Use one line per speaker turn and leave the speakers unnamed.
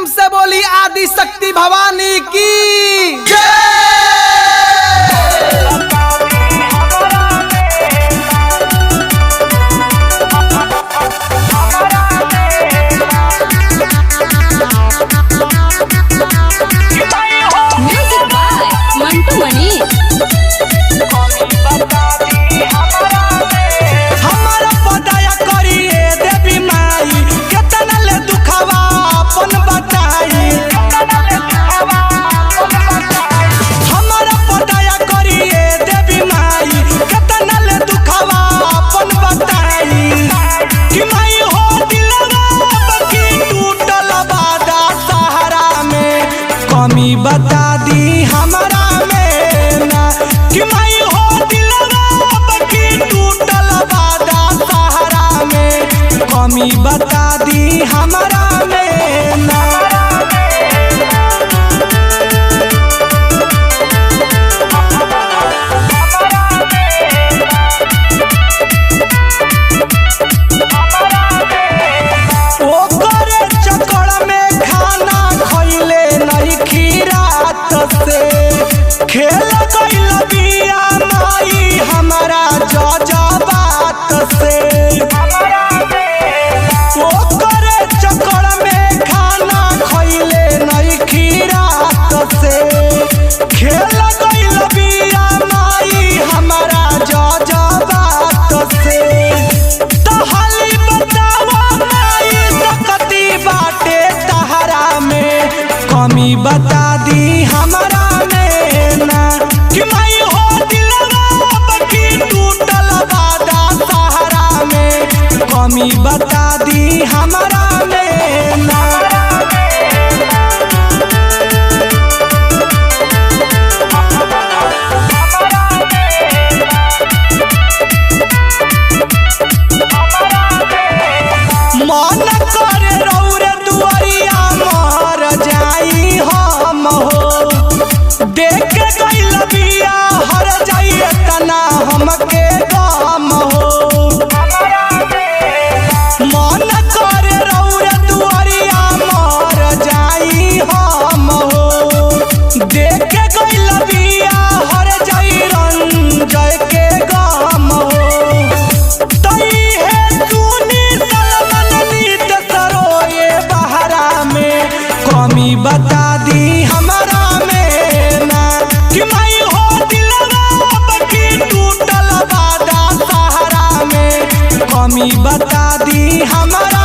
से बोली आदि शक्ति भवानी की जय।
म्यूजिक बाय मंटू मनी।
हमारा पदाया करिए देवी माई केतना ले दुखवा अपन बताई। हमारा पदाया करिए देवी माई केतना ले दुखवा अपन बताई। कि माई हो दिलवा बकी टूटल बादा सहारा में कमी बता दी हमारा में ना। कि माई हो दिलवा बकी टूटल बादा सहारा में कमी बता दी हमारा में ना। ओकरे चक्कर में खाना खइले नहीं खीरात से खेल गइल बिया माई हमारा जजबात से। ओकरे चक्कर में खाना खइले नहीं खीरात से खेल गइल बिया माई हमारा जजबात से। तहाली बतावा माई सकती बाटे तहरा में कमी बता दी हमारा में ना। कि माई हो दिलवा बकी टूटल बादा सहारा में कमी बता दी हमारा में ना। मन करे रौरे दुआरिया मर जाई हम हो। देख गइल बिया हर जाई तना हमके गम हो। मन करे रौरे दुआरिया मर जाई हम हो। देख गइल बिया हर जाई रंजय के गम हो। तई है सुनी सलमान नीत सरोए बहरा में कमी बता दी हमारा में ना। कि माई हो दिलवा बकी टूटल बादा सहारा में कमी बता दी हमारा